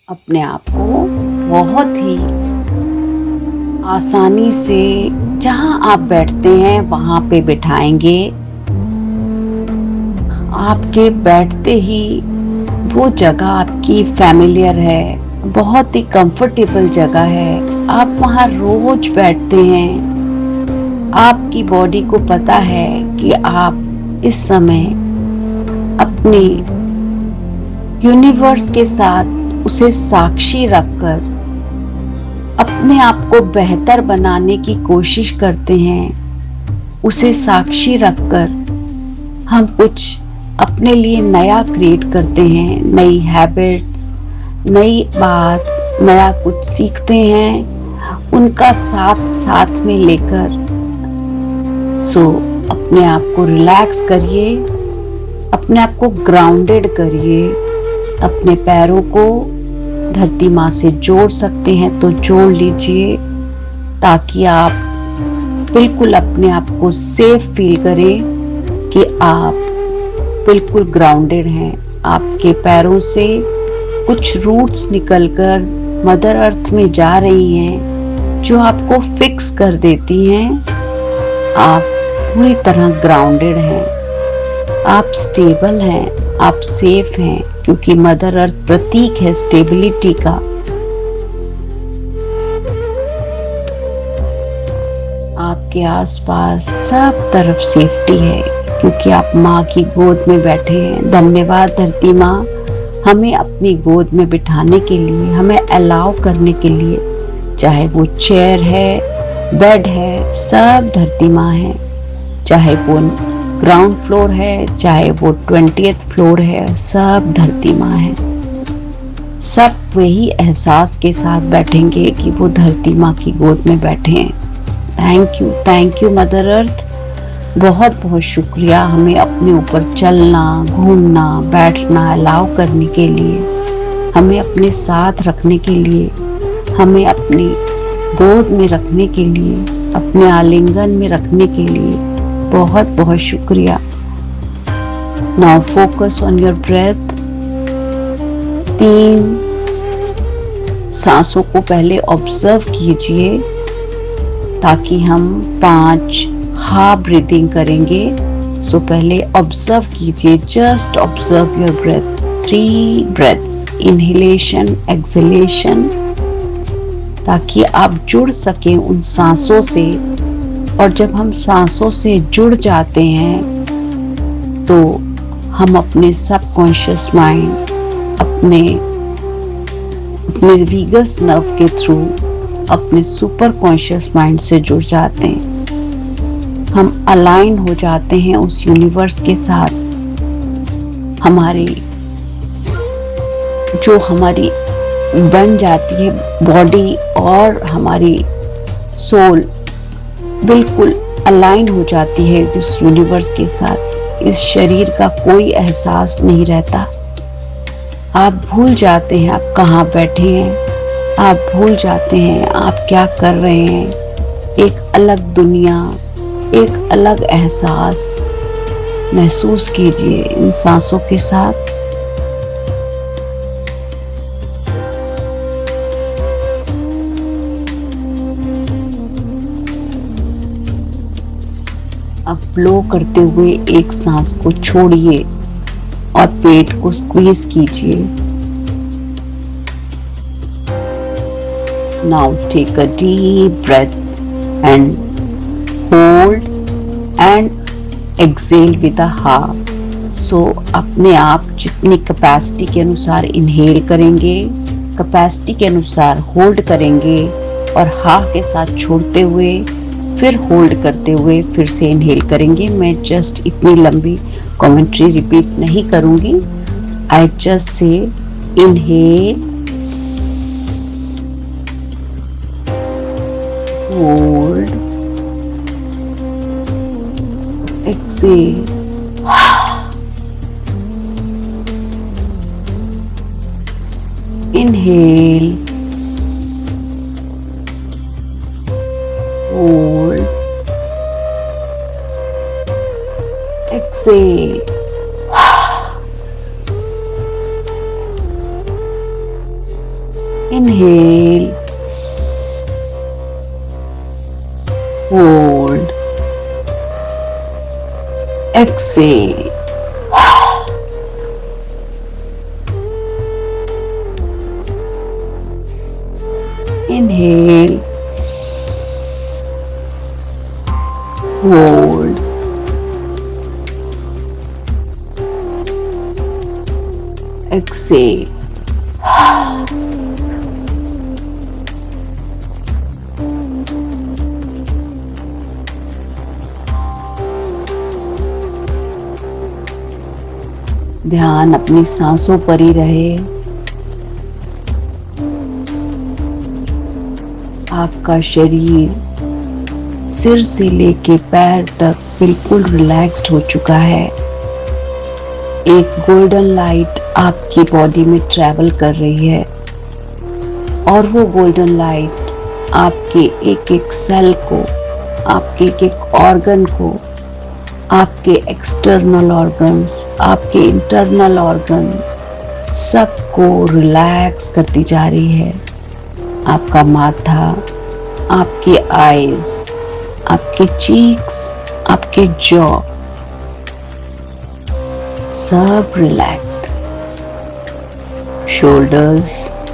अपने आप को बहुत ही आसानी से जहां आप बैठते हैं वहां पे बिठाएंगे। आपके बैठते ही वो जगह आपकी फैमिलियर है, बहुत ही कंफर्टेबल जगह है। आप वहां रोज बैठते हैं। आपकी बॉडी को पता है कि आप इस समय अपने यूनिवर्स के साथ उसे साक्षी रखकर अपने आप को बेहतर बनाने की कोशिश करते हैं। उसे साक्षी रखकर हम कुछ अपने लिए नया क्रिएट करते हैं, नई हैबिट्स, नई बात, नया कुछ सीखते हैं, उनका साथ साथ में लेकर। अपने आप को रिलैक्स करिए, अपने आप को ग्राउंडेड करिए, अपने पैरों को धरती माँ से जोड़ सकते हैं तो जोड़ लीजिए, ताकि आप बिल्कुल अपने आप को सेफ फील करें कि आप बिल्कुल ग्राउंडेड हैं। आपके पैरों से कुछ रूट्स निकलकर मदर अर्थ में जा रही हैं, जो आपको फिक्स कर देती हैं। आप पूरी तरह ग्राउंडेड हैं, आप स्टेबल हैं, आप सेफ हैं, क्योंकि मदर अर्थ प्रतीक है स्टेबिलिटी का। आपके आसपास सब तरफ सेफ्टी है, क्योंकि आप माँ की गोद में बैठे हैं। धन्यवाद धरती माँ, हमें अपनी गोद में बिठाने के लिए, हमें अलाउ करने के लिए। चाहे वो चेयर है, बेड है, सब धरती माँ है। चाहे वो ग्राउंड फ्लोर है, चाहे वो 20th फ्लोर है, सब धरती माँ है। सब वही एहसास के साथ बैठेंगे कि वो धरती माँ की गोद में बैठे हैं। Thank you mother earth. बहुत बहुत शुक्रिया हमें अपने ऊपर चलना, घूमना, बैठना अलाउ करने के लिए, हमें अपने साथ रखने के लिए, हमें अपनी गोद में रखने के लिए, अपने आलिंगन में रखने के लिए बहुत बहुत शुक्रिया। Now focus on your breath. 3 सांसों को पहले ऑब्जर्व कीजिए, ताकि हम 5 हाफ ब्रीदिंग करेंगे। पहले ऑब्जर्व कीजिए, just observe your breath. 3 breaths, inhalation, exhalation, ताकि आप जुड़ सकें उन सांसों से। और जब हम सांसों से जुड़ जाते हैं तो हम अपने सबकॉन्शियस माइंड, अपने वीगस नर्व के थ्रू अपने सुपर कॉन्शियस माइंड से जुड़ जाते हैं। हम अलाइन हो जाते हैं उस यूनिवर्स के साथ। हमारी बन जाती है बॉडी और हमारी सोल बिल्कुल अलाइन हो जाती है उस यूनिवर्स के साथ। इस शरीर का कोई एहसास नहीं रहता। आप भूल जाते हैं आप कहाँ बैठे हैं, आप भूल जाते हैं आप क्या कर रहे हैं। एक अलग दुनिया, एक अलग एहसास महसूस कीजिए इन सांसों के साथ। अब ब्लो करते हुए एक सांस को छोड़िए और पेट को स्क्वीज कीजिए। Now take a deep breath and hold and exhale with a half. अपने आप जितनी कैपेसिटी के अनुसार इनहेल करेंगे, कैपेसिटी के अनुसार होल्ड करेंगे, और हा के साथ छोड़ते हुए फिर होल्ड करते हुए फिर से इनहेल करेंगे। मैं जस्ट इतनी लंबी कमेंट्री रिपीट नहीं करूंगी। I just say inhale, hold, exhale, inhale, hold, exhale. Inhale, hold, exhale. Inhale, hold, exhale. ध्यान अपनी सांसों पर ही रहे। आपका शरीर सिर से लेके पैर तक बिल्कुल रिलैक्स्ड हो चुका है। एक गोल्डन लाइट आपकी बॉडी में ट्रैवल कर रही है और वो गोल्डन लाइट आपके एक एक सेल को, आपके एक एक ऑर्गन को, आपके एक्सटर्नल ऑर्गन्स, आपके इंटरनल ऑर्गन सबको रिलैक्स करती जा रही है। आपका माथा, आपके आईज, आपके चीक्स, आपके जॉ सब रिलैक्स्ड, शोल्डर्स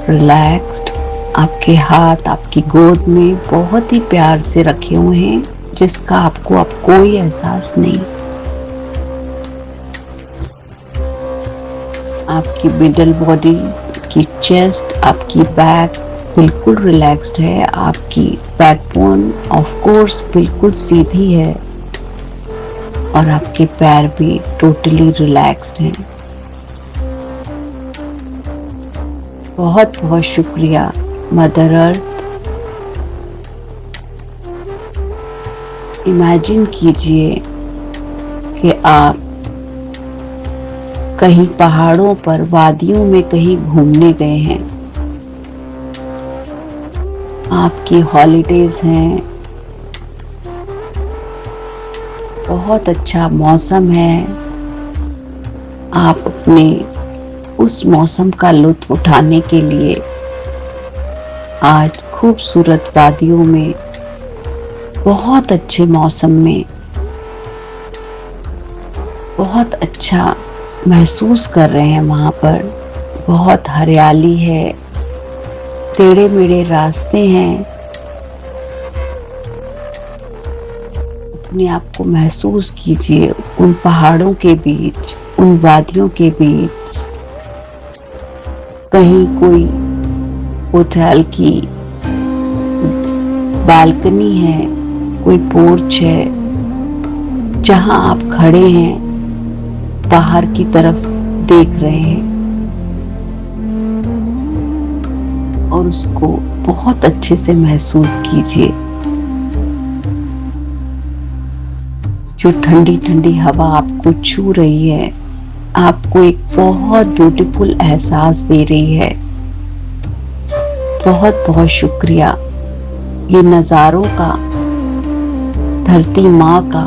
रिलैक्स्ड। आपके हाथ आपकी गोद में बहुत ही प्यार से रखे हुए हैं, जिसका आपको अब कोई एहसास नहीं। आपकी मिडल बॉडी की चेस्ट, आपकी बैक बिल्कुल रिलैक्स्ड है। आपकी बैकबोन ऑफ कोर्स बिल्कुल सीधी है और आपके पैर भी टोटली रिलैक्स्ड हैं। बहुत बहुत शुक्रिया मदर अर्थ। इमेजिन कीजिए कि आप कहीं पहाड़ों पर, वादियों में कहीं घूमने गए हैं। आपकी हॉलीडेज हैं, बहुत अच्छा मौसम है। आप अपने उस मौसम का लुत्फ उठाने के लिए आज खूबसूरत वादियों में, बहुत अच्छे मौसम में बहुत अच्छा महसूस कर रहे हैं। वहां पर बहुत हरियाली है, टेढ़े मेढ़े रास्ते हैं। अपने आप को महसूस कीजिए उन पहाड़ों के बीच, उन वादियों के बीच। कहीं कोई होटल की बालकनी है, कोई पोर्च है, जहां आप खड़े हैं, बाहर की तरफ देख रहे हैं और उसको बहुत अच्छे से महसूस कीजिए। जो ठंडी ठंडी हवा आपको छू रही है, आपको एक बहुत ब्यूटीफुल एहसास दे रही है। बहुत बहुत शुक्रिया ये नज़ारों का, धरती माँ का,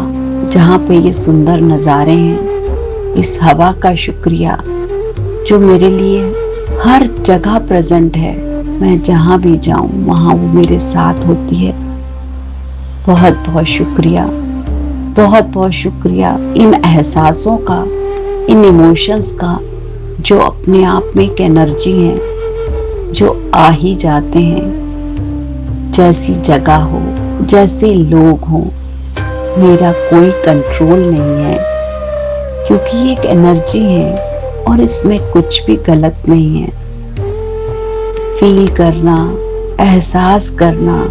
जहाँ पे ये सुंदर नज़ारे हैं। इस हवा का शुक्रिया जो मेरे लिए हर जगह प्रेजेंट है। मैं जहाँ भी जाऊं वहाँ वो मेरे साथ होती है। बहुत बहुत शुक्रिया, बहुत बहुत शुक्रिया इन एहसासों का, इन इमोशंस का, जो अपने आप में एक एनर्जी है, जो आ ही जाते हैं। जैसी जगह हो, जैसे लोग हों, मेरा कोई कंट्रोल नहीं है, क्योंकि ये एक एनर्जी है और इसमें कुछ भी गलत नहीं है। फील करना, एहसास करना,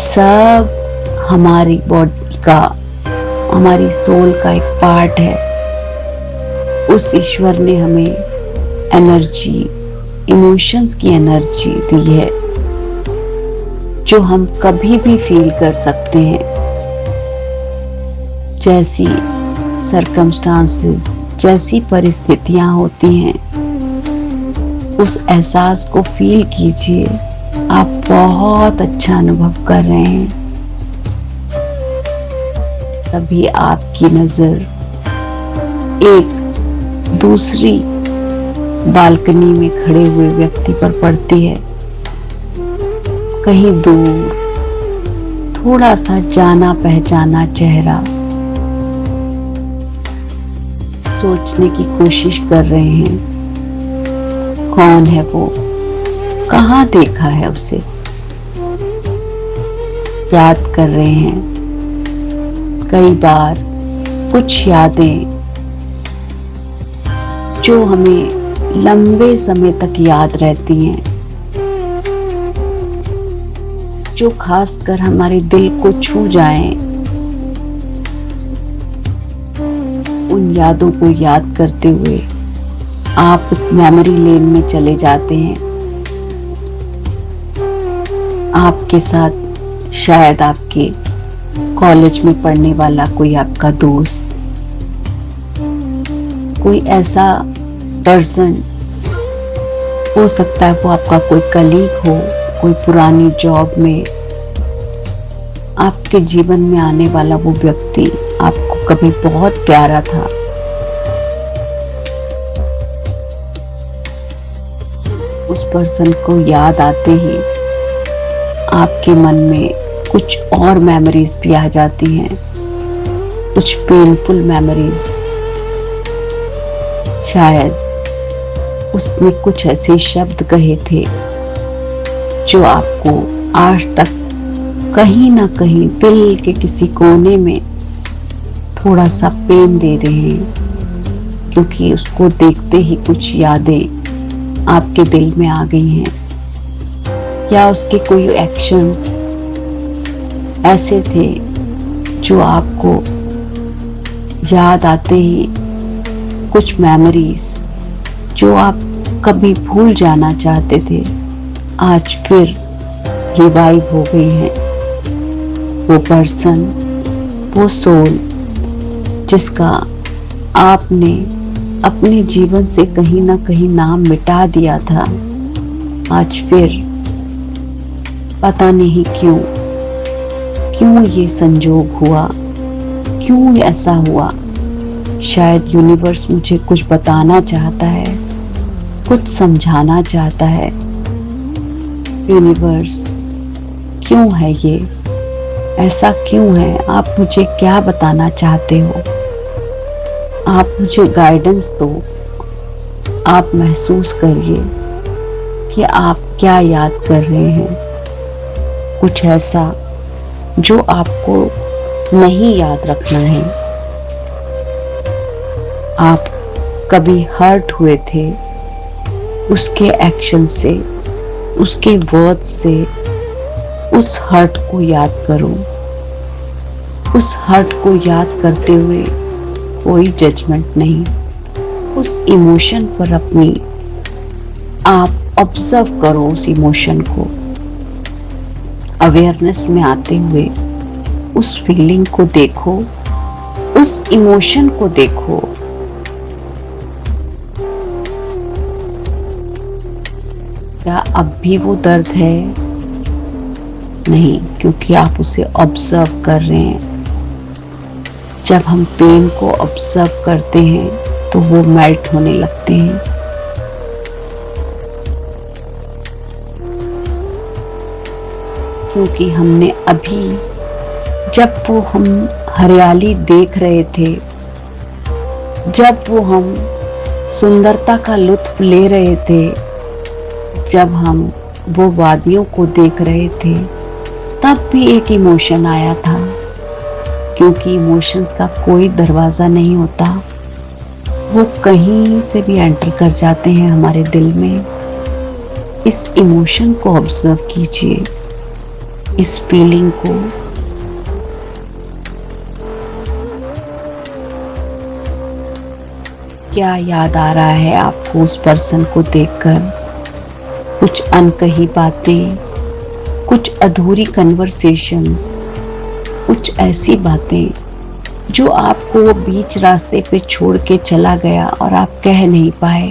सब हमारी बॉडी का, हमारी सोल का एक पार्ट है। उस ईश्वर ने हमें एनर्जी, इमोशंस की एनर्जी दी है, जो हम कभी भी फील कर सकते हैं। जैसी सर्कमस्टांसेस, जैसी परिस्थितियां होती हैं, उस एहसास को फील कीजिए। आप बहुत अच्छा अनुभव कर रहे हैं। तभी आपकी नजर एक दूसरी बालकनी में खड़े हुए व्यक्ति पर पड़ती है। कहीं दूर थोड़ा सा जाना पहचाना चेहरा सोचने की कोशिश कर रहे हैं, कौन है वो, कहाँ देखा है उसे। याद कर रहे हैं कई बार कुछ यादें जो हमें लंबे समय तक याद रहती हैं, जो खासकर हमारे दिल को छू जाएं। उन यादों को याद करते हुए आप मेमोरी लेन में चले जाते हैं। आपके साथ शायद आपके कॉलेज में पढ़ने वाला कोई आपका दोस्त, कोई ऐसा पर्सन हो सकता है, वो आपका कोई कलीग हो, कोई पुरानी जॉब में आपके जीवन में आने वाला वो व्यक्ति आपको कभी बहुत प्यारा था। उस पर्सन को याद आते ही आपके मन में कुछ और मेमोरीज भी आ जाती हैं, कुछ पेनफुल मेमोरीज। शायद उसने कुछ ऐसे शब्द कहे थे जो आपको आज तक कहीं ना कहीं दिल के किसी कोने में थोड़ा सा पेन दे रहे हैं, क्योंकि उसको देखते ही कुछ यादें आपके दिल में आ गई हैं, या उसके कोई एक्शंस ऐसे थे जो आपको याद आते ही कुछ मेमोरीज जो आप कभी भूल जाना चाहते थे आज फिर रिवाइव हो गई हैं। वो पर्सन, वो सोल जिसका आपने अपने जीवन से कहीं ना कहीं नाम मिटा दिया था, आज फिर पता नहीं क्यों ये संजोग हुआ, क्यों ऐसा हुआ। शायद यूनिवर्स मुझे कुछ बताना चाहता है, कुछ समझाना चाहता है। यूनिवर्स क्यों है ये, ऐसा क्यों है, आप मुझे क्या बताना चाहते हो। आप मुझे गाइडेंस दो, आप महसूस करिए कि आप क्या याद कर रहे हैं, कुछ ऐसा जो आपको नहीं याद रखना है। आप कभी हर्ट हुए थे, उसके एक्शन से, उसके वर्ड से उस हर्ट को याद करो। उस हर्ट को याद करते हुए कोई जजमेंट नहीं, उस इमोशन पर अपनी आप ऑब्जर्व करो, उस इमोशन को अवेयरनेस में आते हुए उस फीलिंग को देखो, उस इमोशन को देखो। क्या अब भी वो दर्द है? नहीं, क्योंकि आप उसे ऑब्जर्व कर रहे हैं। जब हम पेन को ऑब्जर्व करते हैं तो वो मेल्ट होने लगते हैं। क्योंकि हमने अभी जब वो हम हरियाली देख रहे थे, जब वो हम सुंदरता का लुत्फ ले रहे थे, जब हम वो वादियों को देख रहे थे, तब भी एक इमोशन आया था। क्योंकि इमोशंस का कोई दरवाजा नहीं होता, वो कहीं से भी एंटर कर जाते हैं हमारे दिल में। इस इमोशन को ऑब्जर्व कीजिए, इस फीलिंग को। क्या याद आ रहा है आपको उस पर्सन को देखकर? कुछ अनकही बातें, कुछ अधूरी कन्वर्सेशंस, कुछ ऐसी बातें जो आपको वो बीच रास्ते पे छोड़ के चला गया और आप कह नहीं पाए,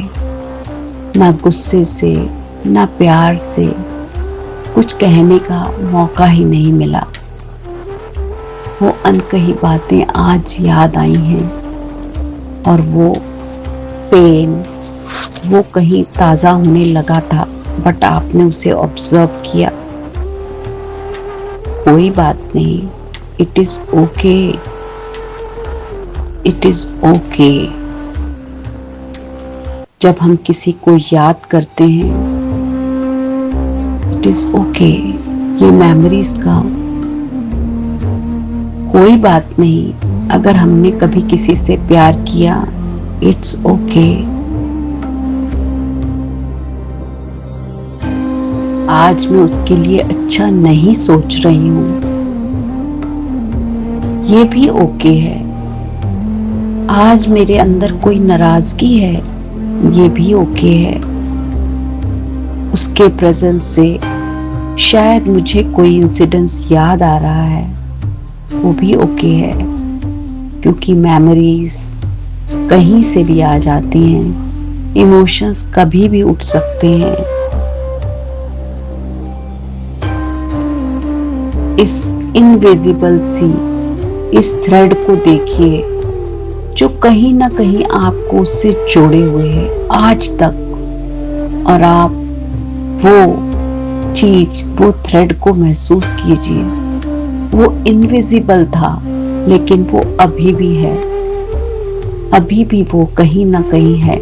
ना गुस्से से ना प्यार से, कुछ कहने का मौका ही नहीं मिला। वो अनकही बातें आज याद आई हैं और वो पेन वो कहीं ताज़ा होने लगा था, बट आपने उसे ऑब्जर्व किया, कोई बात नहीं, it is okay, it is okay. जब हम किसी को याद करते हैं, इट इज ओके, ये मेमोरीज का कोई बात नहीं। अगर हमने कभी किसी से प्यार किया, इट्स ओके। आज मैं उसके लिए अच्छा नहीं सोच रही हूं, ये भी ओके है। आज मेरे अंदर कोई नाराजगी है, ये भी ओके है। उसके प्रेजेंस से शायद मुझे कोई इंसिडेंस याद आ रहा है, वो भी ओके है, क्योंकि मेमोरीज कहीं से भी आ जाती हैं, इमोशंस कभी भी उठ सकते हैं। इस इनविजिबल सी इस थ्रेड को देखिए, जो कहीं ना कहीं आपको उससे जोड़े हुए है आज तक, और आप वो चीज, वो थ्रेड को महसूस कीजिए। वो इनविजिबल था, लेकिन वो अभी भी है, अभी भी वो कहीं ना कहीं है।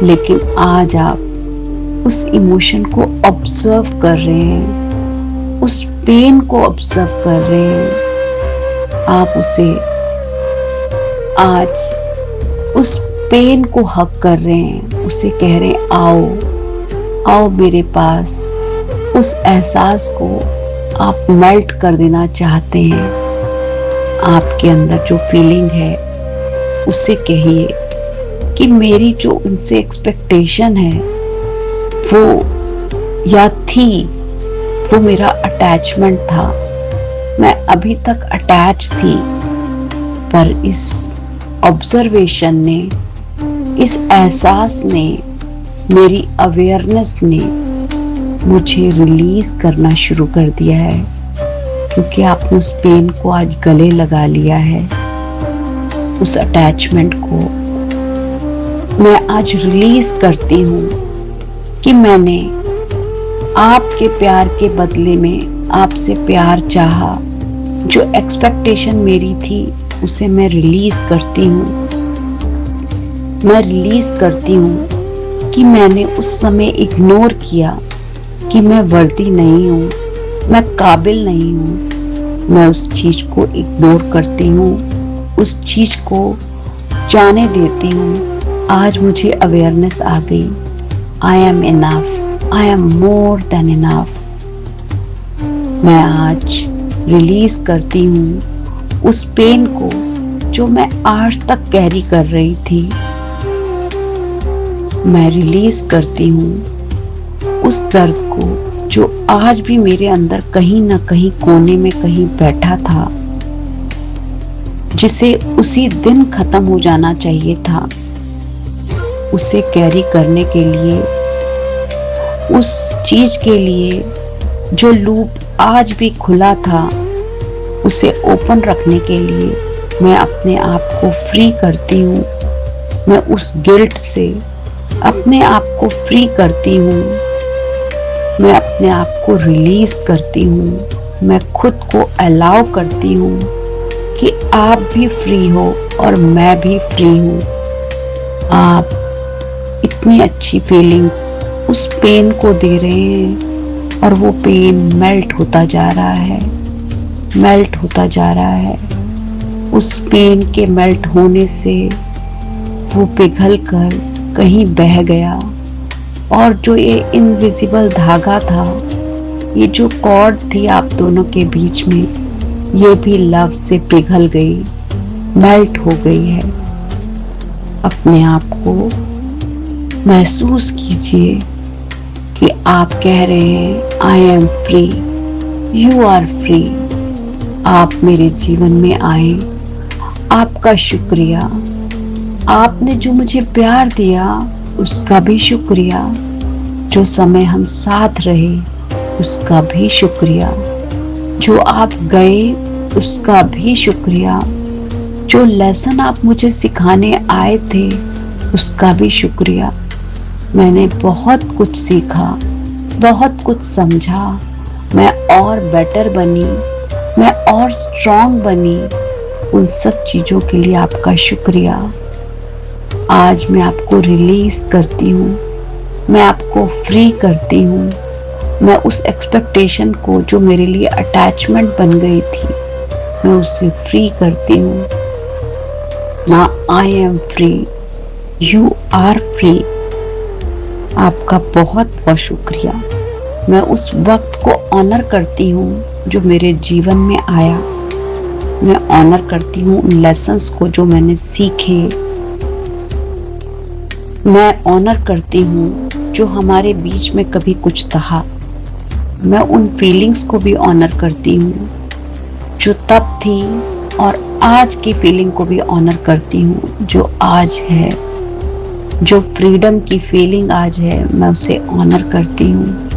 लेकिन आज आप उस इमोशन को ऑब्जर्व कर रहे हैं, उस पेन को ऑब्जर्व कर रहे हैं। आप उसे आज उस पेन को हक कर रहे हैं, उसे कह रहे हैं आओ आओ मेरे पास। उस एहसास को आप मेल्ट कर देना चाहते हैं। आपके अंदर जो फीलिंग है उससे कहिए कि मेरी जो उनसे एक्सपेक्टेशन है वो या थी, वो मेरा अटैचमेंट था। मैं अभी तक अटैच थी, पर इस ऑब्जर्वेशन ने, इस एहसास ने, मेरी अवेयरनेस ने मुझे रिलीज करना शुरू कर दिया है, क्योंकि आपने उस पेन को आज गले लगा लिया है। उस अटैचमेंट को मैं आज रिलीज करती हूँ कि मैंने आपके प्यार के बदले में आपसे प्यार चाहा। जो एक्सपेक्टेशन मेरी थी उसे मैं रिलीज करती हूँ। मैं रिलीज करती हूँ कि मैंने उस समय इग्नोर किया कि मैं वर्दी नहीं हूँ, मैं काबिल नहीं हूँ। मैं उस चीज को इग्नोर करती हूँ, उस चीज को जाने देती हूँ। आज मुझे अवेयरनेस आ गई, I am enough, I am more than enough. मैं आज रिलीज करती हूँ उस पेन को जो मैं आज तक कैरी कर रही थी। मैं रिलीज करती हूँ उस दर्द को जो आज भी मेरे अंदर कहीं ना कहीं कोने में कहीं बैठा था, जिसे उसी दिन खत्म हो जाना चाहिए था। उसे कैरी करने के लिए, उस चीज के लिए जो लूप आज भी खुला था, उसे ओपन रखने के लिए मैं अपने आप को फ्री करती हूँ। मैं उस गिल्ट से अपने आप को फ्री करती हूँ। मैं अपने आप को रिलीज करती हूँ। मैं खुद को अलाउ करती हूँ कि आप भी फ्री हो और मैं भी फ्री हूँ। आप इतनी अच्छी फीलिंग्स उस पेन को दे रहे हैं, और वो पेन मेल्ट होता जा रहा है, मेल्ट होता जा रहा है। उस पेन के मेल्ट होने से वो पिघल कर कहीं बह गया, और जो ये इनविजिबल धागा था, ये जो कॉर्ड थी आप दोनों के बीच में, ये भी लव से पिघल गई, मेल्ट हो गई है। अपने आप को महसूस कीजिए कि आप कह रहे हैं I am free, you are free. आप मेरे जीवन में आए, आपका शुक्रिया। आपने जो मुझे प्यार दिया उसका भी शुक्रिया, जो समय हम साथ रहे उसका भी शुक्रिया, जो आप गए उसका भी शुक्रिया, जो लेसन आप मुझे सिखाने आए थे उसका भी शुक्रिया। मैंने बहुत कुछ सीखा, बहुत कुछ समझा, मैं और बेटर बनी, मैं और स्ट्रांग बनी। उन सब चीज़ों के लिए आपका शुक्रिया। आज मैं आपको रिलीज करती हूँ, मैं आपको फ्री करती हूँ। मैं उस एक्सपेक्टेशन को जो मेरे लिए अटैचमेंट बन गई थी, मैं उससे फ्री करती हूँ। ना I am free, you are free. आपका बहुत बहुत शुक्रिया। मैं उस वक्त को ऑनर करती हूँ जो मेरे जीवन में आया। मैं ऑनर करती हूँ उन लेसन्स को जो मैंने सीखे। मैं ऑनर करती हूँ जो हमारे बीच में कभी कुछ था। मैं उन फीलिंग्स को भी ऑनर करती हूँ जो तब थी, और आज की फीलिंग को भी ऑनर करती हूँ जो आज है। जो फ्रीडम की फीलिंग आज है, मैं उसे ऑनर करती हूँ।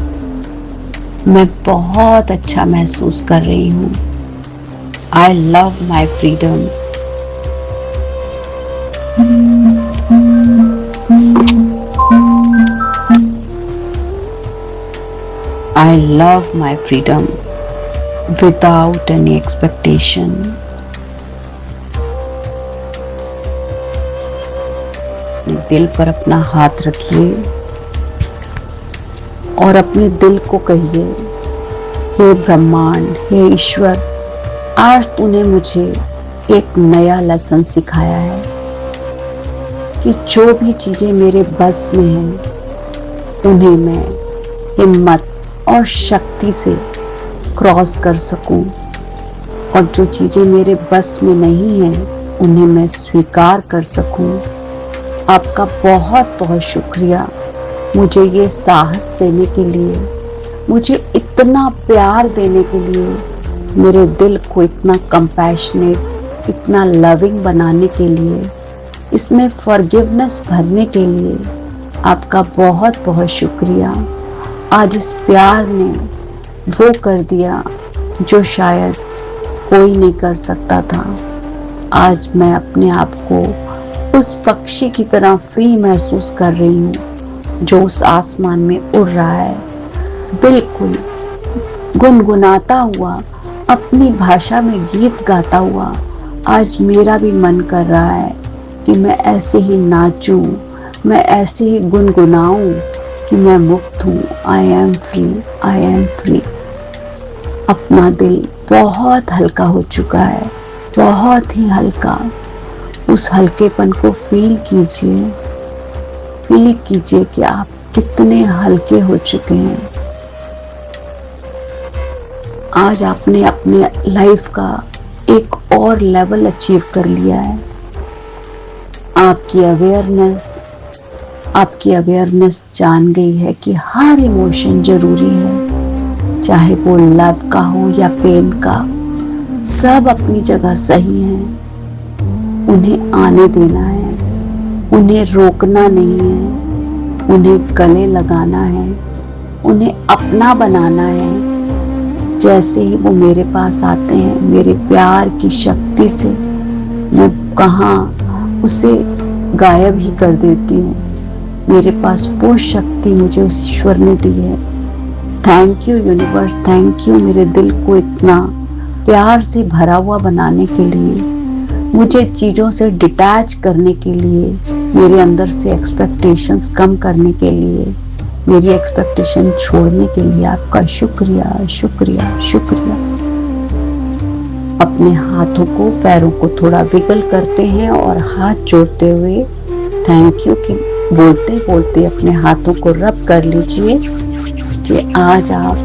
मैं बहुत अच्छा महसूस कर रही हूँ। I love my freedom. I love my freedom without any expectation. अपने दिल पर अपना हाथ रखिए और अपने दिल को कहिए, हे ब्रह्मांड, हे ईश्वर, आज तूने मुझे एक नया लेसन सिखाया है कि जो भी चीजें मेरे बस में हैं उन्हें मैं हिम्मत और शक्ति से क्रॉस कर सकूं, और जो चीजें मेरे बस में नहीं हैं उन्हें मैं स्वीकार कर सकूं। आपका बहुत बहुत शुक्रिया मुझे ये साहस देने के लिए, मुझे इतना प्यार देने के लिए, मेरे दिल को इतना कंपैशनेट, इतना लविंग बनाने के लिए, इसमें फॉरगिवनेस भरने के लिए आपका बहुत बहुत शुक्रिया। आज इस प्यार ने वो कर दिया जो शायद कोई नहीं कर सकता था। आज मैं अपने आप को उस पक्षी की तरह फ्री महसूस कर रही हूँ जो उस आसमान में उड़ रहा है, बिल्कुल गुनगुनाता हुआ, अपनी भाषा में गीत गाता हुआ। आज मेरा भी मन कर रहा है कि मैं ऐसे ही नाचूं, मैं ऐसे ही गुनगुनाऊं कि मैं मुक्त हूँ। आई am free, I am free. अपना दिल बहुत हल्का हो चुका है, बहुत ही हल्का। उस हल्केपन को फील कीजिए कि आप कितने हल्के हो चुके हैं। आज आपने अपने लाइफ का एक और लेवल अचीव कर लिया है। आपकी अवेयरनेस जान गई है कि हर इमोशन जरूरी है, चाहे वो लव का हो या पेन का, सब अपनी जगह सही है। उन्हें आने देना है, उन्हें रोकना नहीं है, उन्हें गले लगाना है, उन्हें अपना बनाना है। जैसे ही वो मेरे पास आते हैं, मेरे प्यार की शक्ति से मैं कहाँ उसे गायब ही कर देती हूँ। मेरे पास वो शक्ति मुझे उस ईश्वर ने दी है। Thank you universe, thank you मेरे दिल को इतना प्यार से भरा हुआ बनाने के लिए, मुझे चीज़ों से डिटैच करने के लिए, मेरे अंदर से एक्सपेक्टेशंस कम करने के लिए, मेरी एक्सपेक्टेशन छोड़ने के लिए आपका शुक्रिया, शुक्रिया, शुक्रिया। अपने हाथों को, पैरों को थोड़ा विगल करते हैं और हाथ जोड़ते हुए थैंक यू कि बोलते बोलते अपने हाथों को रब कर लीजिए कि आज आप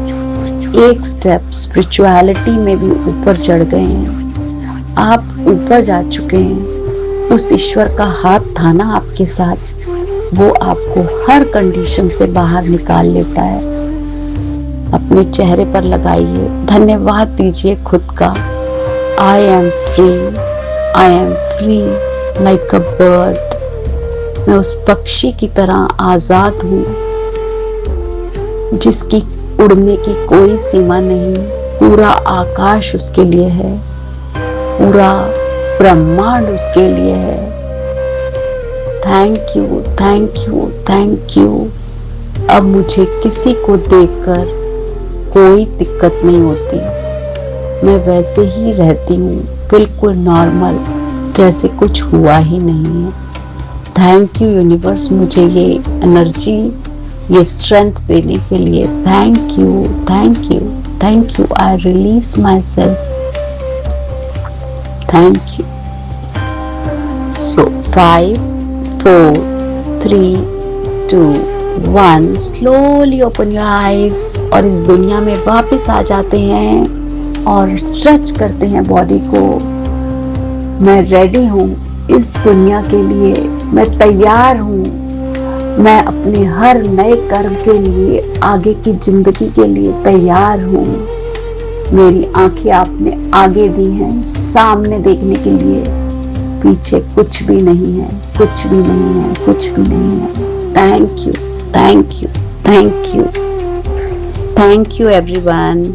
एक स्टेप स्पिरिचुअलिटी में भी ऊपर चढ़ गए हैं। आप ऊपर जा चुके हैं। उस ईश्वर का हाथ था ना आपके साथ, वो आपको हर कंडीशन से बाहर निकाल लेता है। अपने चेहरे पर लगाइए, धन्यवाद दीजिए खुद का। आई am free like a bird. मैं उस पक्षी की तरह आजाद हूँ जिसकी उड़ने की कोई सीमा नहीं। पूरा आकाश उसके लिए है, पूरा ब्रह्मांड उसके लिए है। Thank you, thank you, thank you. अब मुझे किसी को देखकर कोई दिक्कत नहीं होती, मैं वैसे ही रहती हूँ, बिल्कुल नॉर्मल, जैसे कुछ हुआ ही नहीं है। थैंक यू यूनिवर्स, मुझे ये एनर्जी, ये स्ट्रेंथ देने के लिए। Thank you, thank you, thank you. I release my self. Thank you. So 5, 4, 3, 2, 1, slowly open your eyes और इस दुनिया में वापस आ जाते हैं और स्ट्रेच करते हैं बॉडी को। मैं रेडी हूँ इस दुनिया के लिए, मैं तैयार हूँ, मैं अपने हर नए कर्म के लिए, आगे की जिंदगी के लिए तैयार हूँ। मेरी आंखें आपने आगे दी हैं सामने देखने के लिए, पीछे कुछ भी नहीं है, कुछ भी नहीं है, कुछ भी नहीं है। Thank you, thank you, thank you, thank you everyone.